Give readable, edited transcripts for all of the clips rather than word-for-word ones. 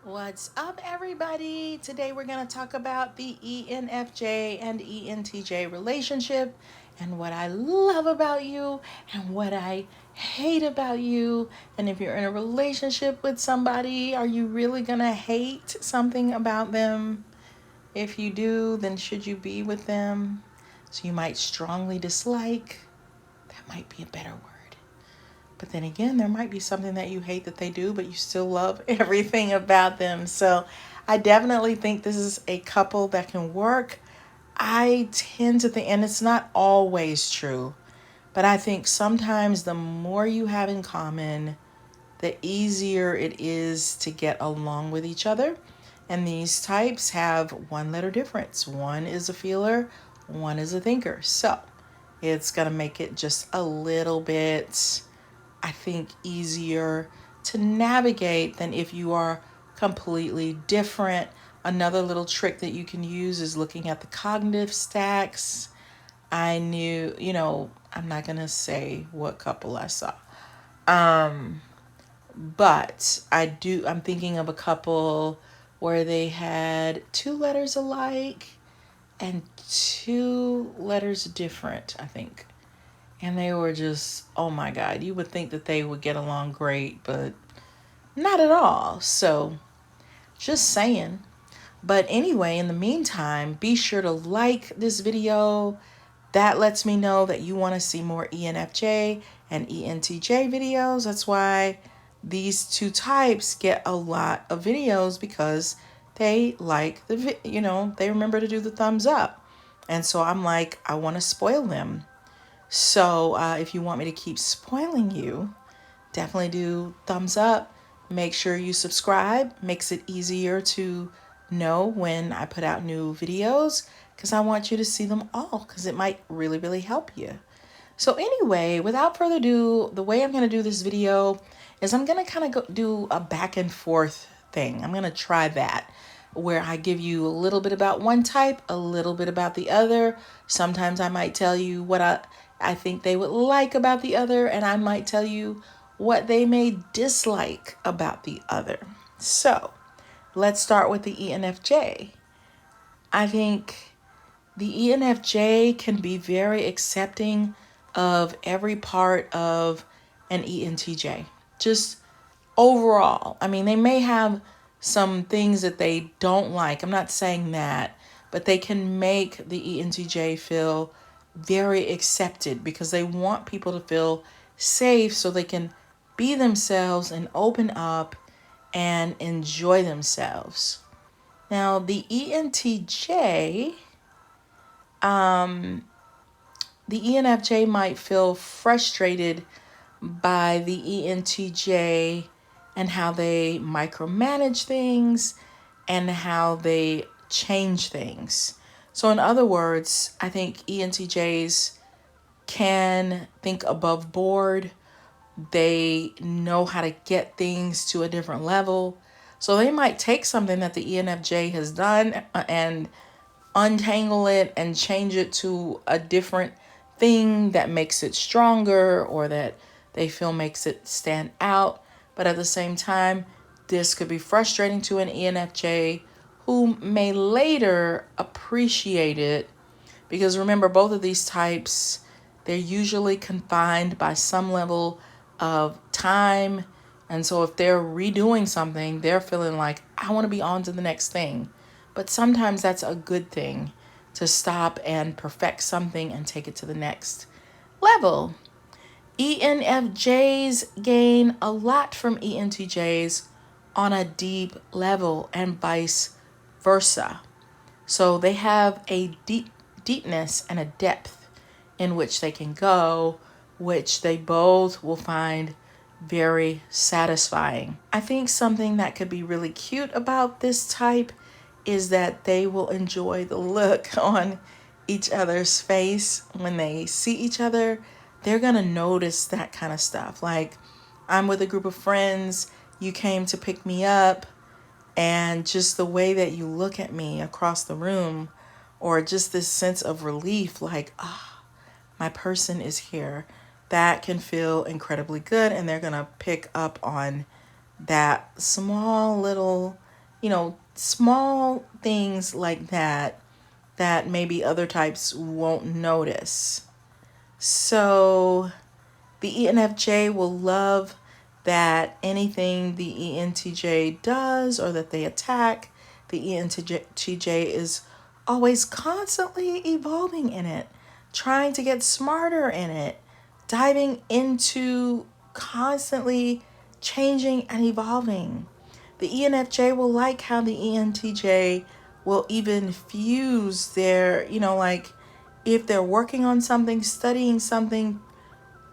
What's up, everybody? Today we're going to talk about the ENFJ and ENTJ relationship and what I love about you and what I hate about you. And if you're in a relationship with somebody, are you really going to hate something about them? If you do, then should you be with them? So you might strongly dislike. That might be a better word. But then again, there might be something that you hate that they do, but you still love everything about them. So I definitely think this is a couple that can work. I tend to think, and it's not always true, but I think sometimes the more you have in common, the easier it is to get along with each other. And these types have one letter difference. One is a feeler, one is a thinker. So it's going to make it just a little bit, I think, easier to navigate than if you are completely different. Another little trick that you can use is looking at the cognitive stacks. I knew, I'm not going to say what couple I saw. But I'm thinking of a couple where they had two letters alike and two letters different, I think. And they were just, oh my God, you would think that they would get along great, but not at all. So, just saying. But anyway, in the meantime, be sure to like this video. That lets me know that you want to see more ENFJ and ENTJ videos. That's why these two types get a lot of videos because they like they remember to do the thumbs up. And so I'm like, I want to spoil them. So if you want me to keep spoiling you, definitely do thumbs up. Make sure you subscribe. Makes it easier to know when I put out new videos because I want you to see them all because it might really, really help you. So anyway, without further ado, the way I'm going to do this video is I'm going to kind of do a back and forth thing. I'm going to try that where I give you a little bit about one type, a little bit about the other. Sometimes I might tell you what I think they would like about the other, and I might tell you what they may dislike about the other. So let's start with the ENFJ. I think the ENFJ can be very accepting of every part of an ENTJ. Just overall. I mean, they may have some things that they don't like. I'm not saying that, but they can make the ENTJ feel very accepted because they want people to feel safe so they can be themselves and open up and enjoy themselves. Now, the ENTJ, the ENFJ might feel frustrated by the ENTJ and how they micromanage things and how they change things. So, in other words, I think ENTJs can think above board. They know how to get things to a different level. So, they might take something that the ENFJ has done and untangle it and change it to a different thing that makes it stronger or that they feel makes it stand out. But at the same time, this could be frustrating to an ENFJ who may later appreciate it because remember, both of these types, they're usually confined by some level of time. And so if they're redoing something, they're feeling like, I want to be on to the next thing. But sometimes that's a good thing to stop and perfect something and take it to the next level. ENFJs gain a lot from ENTJs on a deep level and vice versa. So they have a deepness and a depth in which they can go, which they both will find very satisfying. I think something that could be really cute about this type is that they will enjoy the look on each other's face when they see each other. They're going to notice that kind of stuff. Like, I'm with a group of friends, you came to pick me up, and just the way that you look at me across the room, or just this sense of relief, like, my person is here, that can feel incredibly good. And they're going to pick up on that small little small things like that that maybe other types won't notice. So the ENFJ will love that anything the ENTJ does or that they attack, the ENTJ is always constantly evolving in it, trying to get smarter in it, diving into constantly changing and evolving. The ENFJ will like how the ENTJ will even fuse their, like if they're working on something, studying something,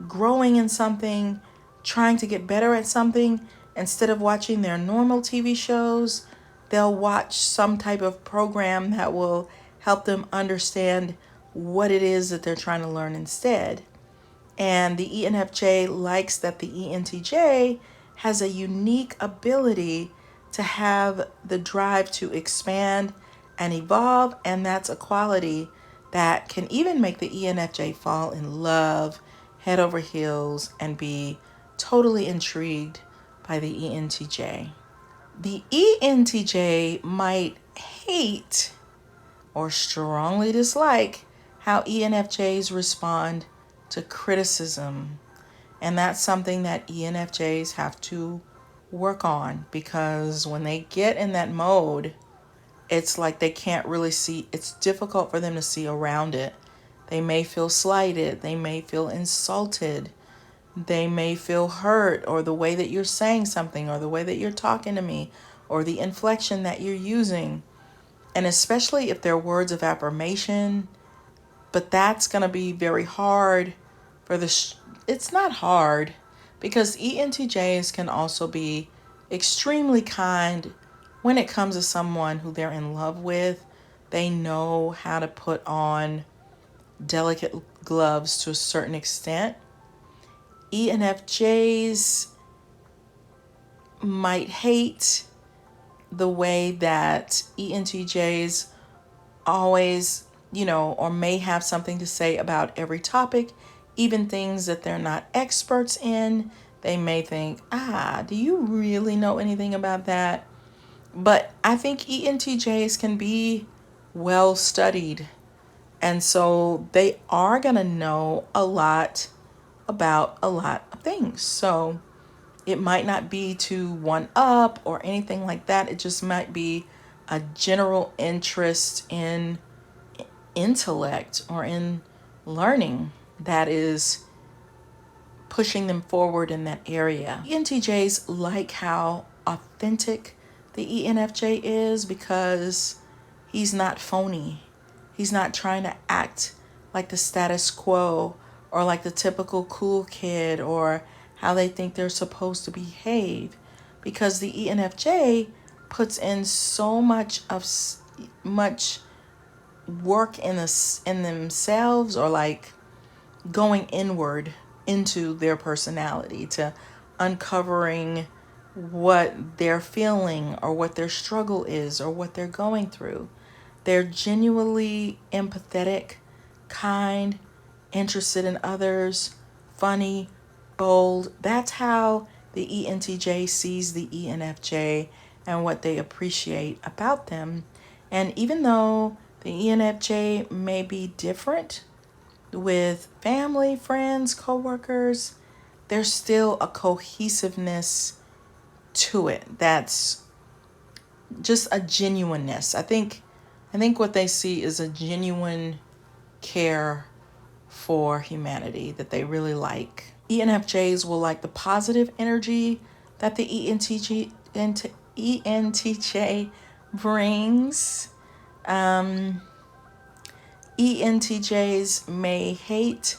growing in something, trying to get better at something, instead of watching their normal TV shows, they'll watch some type of program that will help them understand what it is that they're trying to learn instead. And the ENFJ likes that the ENTJ has a unique ability to have the drive to expand and evolve, and that's a quality that can even make the ENFJ fall in love, head over heels, and be totally intrigued by the ENTJ. The ENTJ might hate or strongly dislike how ENFJs respond to criticism. And that's something that ENFJs have to work on, because when they get in that mode, it's like they can't really see, it's difficult for them to see around it. They may feel slighted, they may feel insulted, they may feel hurt, or the way that you're saying something, or the way that you're talking to me, or the inflection that you're using. And especially if they're words of affirmation, but that's going to be very hard for it's not hard, because ENTJs can also be extremely kind when it comes to someone who they're in love with. They know how to put on delicate gloves to a certain extent. ENFJs might hate the way that ENTJs always, or may have something to say about every topic, even things that they're not experts in. They may think, do you really know anything about that? But I think ENTJs can be well studied. And so they are going to know a lot about a lot of things. So it might not be to one up or anything like that. It just might be a general interest in intellect or in learning that is pushing them forward in that area. ENTJs like how authentic the ENFJ is, because he's not phony. He's not trying to act like the status quo or like the typical cool kid or how they think they're supposed to behave, because the ENFJ puts in so much work in themselves, or like going inward into their personality, to uncovering what they're feeling or what their struggle is or what they're going through. They're genuinely empathetic, kind, interested in others, funny, bold. That's how the ENTJ sees the ENFJ and what they appreciate about them. And even though the ENFJ may be different with family, friends, coworkers, there's still a cohesiveness to it. That's just a genuineness. I think what they see is a genuine care for humanity that they really like. ENFJs will like the positive energy that the ENTJ brings. ENTJs may hate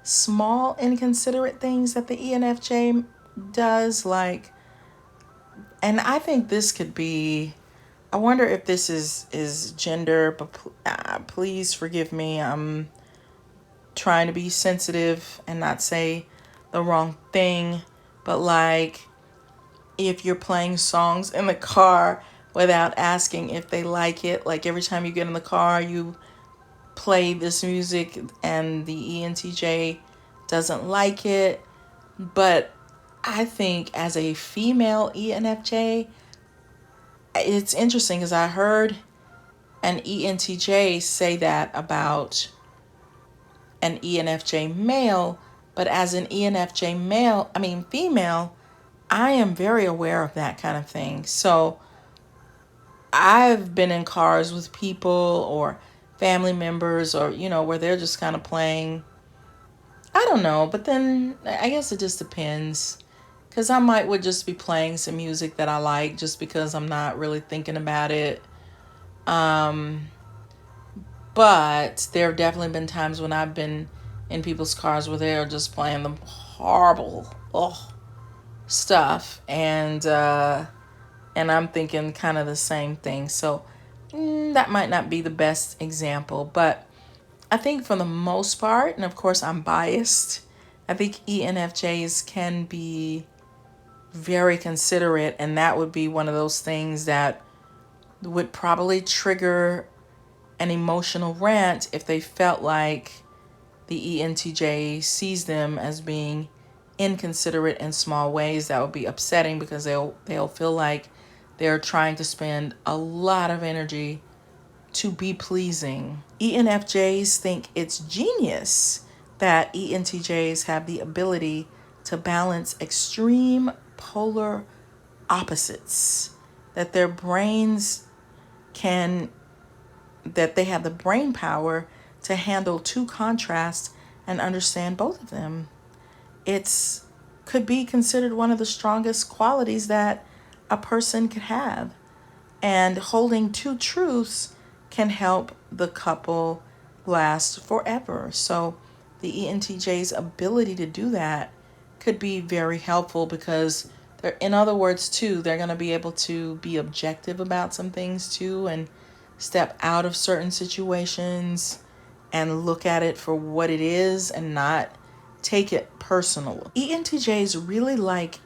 small inconsiderate things that the ENFJ does, like, and I think this could be, I wonder if this is gender, but please forgive me. I'm trying to be sensitive and not say the wrong thing, but like if you're playing songs in the car without asking if they like it, like every time you get in the car, you play this music and the ENTJ doesn't like it. But I think as a female ENFJ, it's interesting because I heard an ENTJ say that about an ENFJ male, but as an ENFJ male, I mean female, I am very aware of that kind of thing. So I've been in cars with people or family members or, where they're just kind of playing. I don't know, but then I guess it just depends. Because I might would just be playing some music that I like just because I'm not really thinking about it. Um, but there have definitely been times when I've been in people's cars where they're just playing the horrible stuff. And I'm thinking kind of the same thing. So that might not be the best example, but I think for the most part, and of course I'm biased, I think ENFJs can be very considerate, and that would be one of those things that would probably trigger an emotional rant if they felt like the ENTJ sees them as being inconsiderate in small ways. That would be upsetting because they'll feel like they're trying to spend a lot of energy to be pleasing. ENFJs think it's genius that ENTJs have the ability to balance extreme polar opposites, that their brains can, that they have the brain power to handle two contrasts and understand both of them. It's could be considered one of the strongest qualities that a person could have. And holding two truths can help the couple last forever. So the ENTJ's ability to do that could be very helpful because they're, in other words, too, they're going to be able to be objective about some things too and step out of certain situations and look at it for what it is and not take it personal. ENTJs really like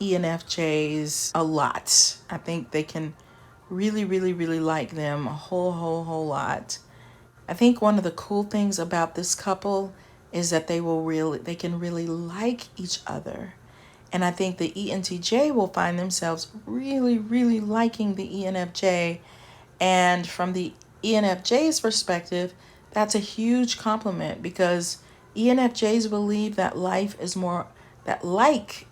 ENFJs a lot. I think they can really, really, really like them a whole lot. I think one of the cool things about this couple is that they can really like each other. And I think the ENTJ will find themselves really, really liking the ENFJ. And from the ENFJ's perspective, that's a huge compliment because ENFJs believe that like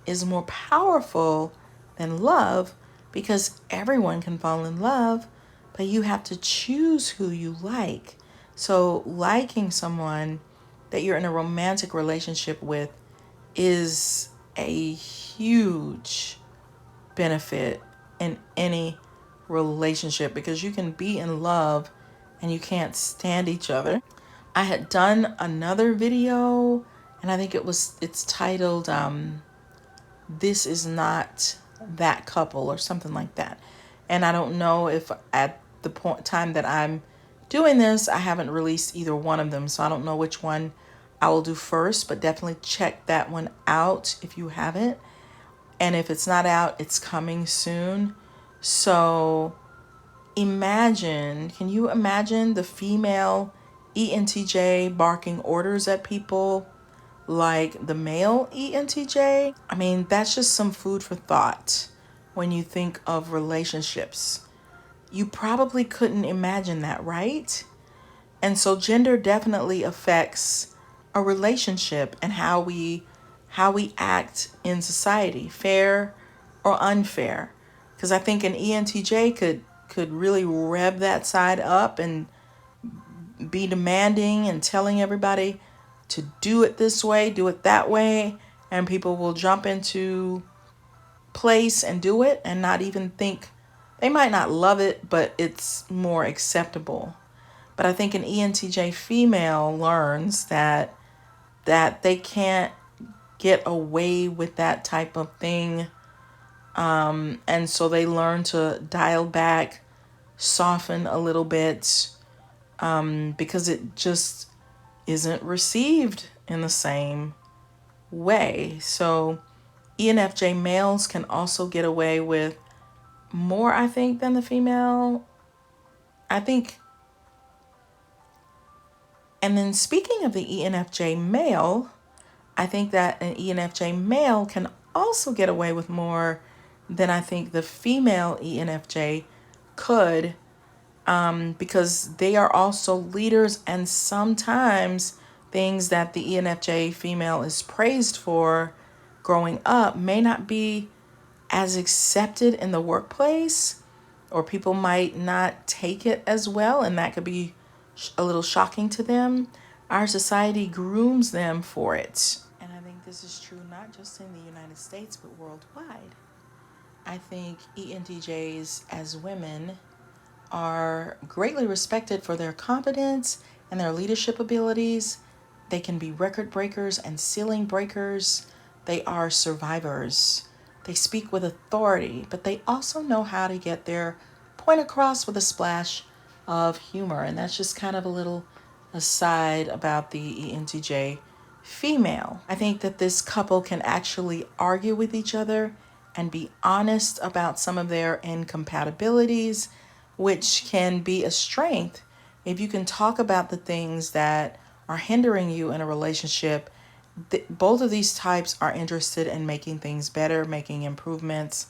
is more powerful than love because everyone can fall in love, but you have to choose who you like. So liking someone that you're in a romantic relationship with is a huge benefit in any relationship because you can be in love and you can't stand each other. I had done another video and I think it's titled This Is Not That Couple or something like that. And I don't know if at the time that I'm doing this, I haven't released either one of them. So I don't know which one I will do first, but definitely check that one out if you haven't. And if it's not out, it's coming soon. So can you imagine the female ENTJ barking orders at people like the male ENTJ? I mean, that's just some food for thought when you think of relationships. You probably couldn't imagine that, right? And so gender definitely affects a relationship and how we act in society, fair or unfair. Because I think an ENTJ could really rev that side up and be demanding and telling everybody to do it this way, do it that way, and people will jump into place and do it and not even think. They might not love it, but it's more acceptable. But I think an ENTJ female learns that they can't get away with that type of thing. And so they learn to dial back, soften a little bit, because it just isn't received in the same way. So ENFJ males can also get away with more, I think, than the female. I think. And then speaking of the ENFJ male, I think that an ENFJ male can also get away with more than I think the female ENFJ could, because they are also leaders, and sometimes things that the ENFJ female is praised for growing up may not be as accepted in the workplace, or people might not take it as well, and that could be a little shocking to them. Our society grooms them for it. And I think this is true not just in the United States, but worldwide. I think ENTJs as women are greatly respected for their competence and their leadership abilities. They can be record breakers and ceiling breakers. They are survivors. They speak with authority, but they also know how to get their point across with a splash of humor. And that's just kind of a little aside about the ENTJ female. I think that this couple can actually argue with each other and be honest about some of their incompatibilities, which can be a strength if you can talk about the things that are hindering you in a relationship. Both of these types are interested in making things better, making improvements,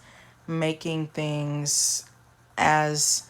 making things as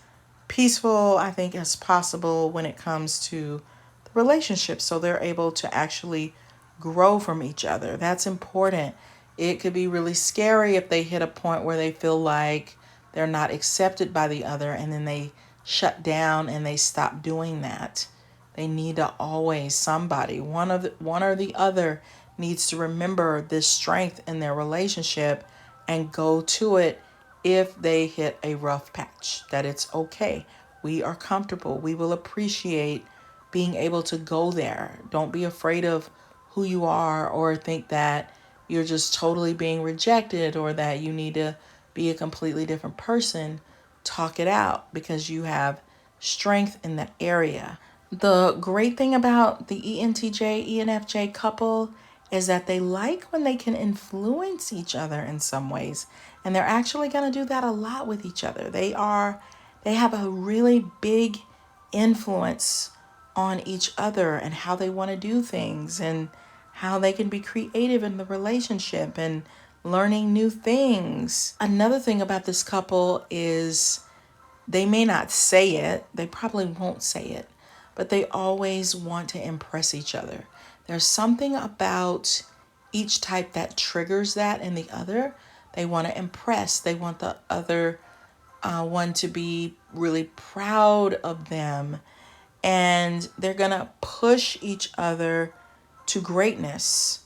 peaceful, I think, as possible when it comes to the relationship. So they're able to actually grow from each other. That's important. It could be really scary if they hit a point where they feel like they're not accepted by the other, and then they shut down and they stop doing that. They need to always, somebody, one or the other needs to remember this strength in their relationship and go to it if they hit a rough patch. That it's okay. We are comfortable. We will appreciate being able to go there. Don't be afraid of who you are, or think that you're just totally being rejected, or that you need to be a completely different person. Talk it out, because you have strength in that area. The great thing about the ENTJ ENFJ couple is that they like when they can influence each other in some ways, and they're actually going to do that a lot with each other. They have a really big influence on each other and how they want to do things, and how they can be creative in the relationship and learning new things. Another thing about this couple is they may not say it, they probably won't say it, but they always want to impress each other. There's something about each type that triggers that in the other. They want to impress, they want the other one to be really proud of them, and they're going to push each other to greatness.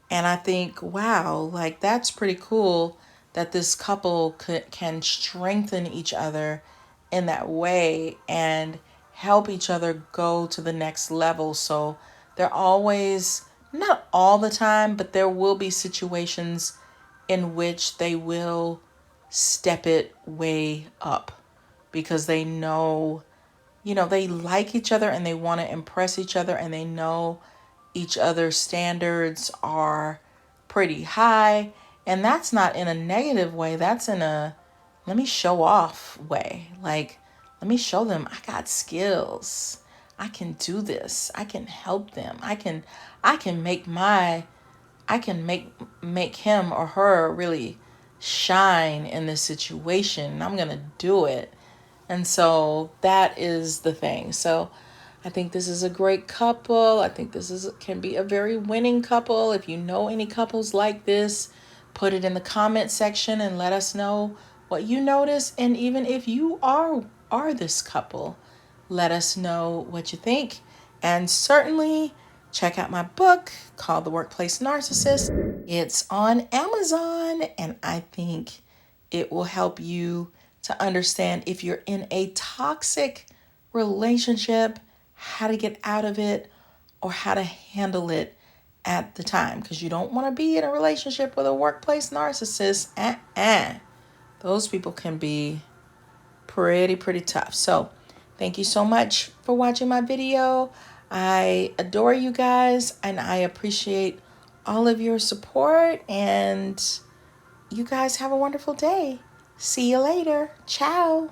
And I think, wow, like that's pretty cool that this couple can strengthen each other in that way and help each other go to the next level. So they're always, not all the time, but there will be situations in which they will step it way up, because they know, they like each other and they want to impress each other, and they know each other's standards are pretty high. And that's not in a negative way, that's in a let me show off way. Like, let me show them I got skills. I can do this. I can help them. I can make him or her really shine in this situation. I'm going to do it. And so that is the thing. So I think this is a great couple. I think can be a very winning couple. If you know any couples like this, put it in the comment section and let us know what you notice. And even if you are this couple, let us know what you think. And certainly check out my book called The Workplace Narcissist. It's on Amazon, and I think it will help you to understand if you're in a toxic relationship, how to get out of it, or how to handle it at the time, because you don't want to be in a relationship with a workplace narcissist. Those people can be pretty tough. So thank you so much for watching my video. I adore you guys, and I appreciate all of your support, and you guys have a wonderful day. See you later. Ciao.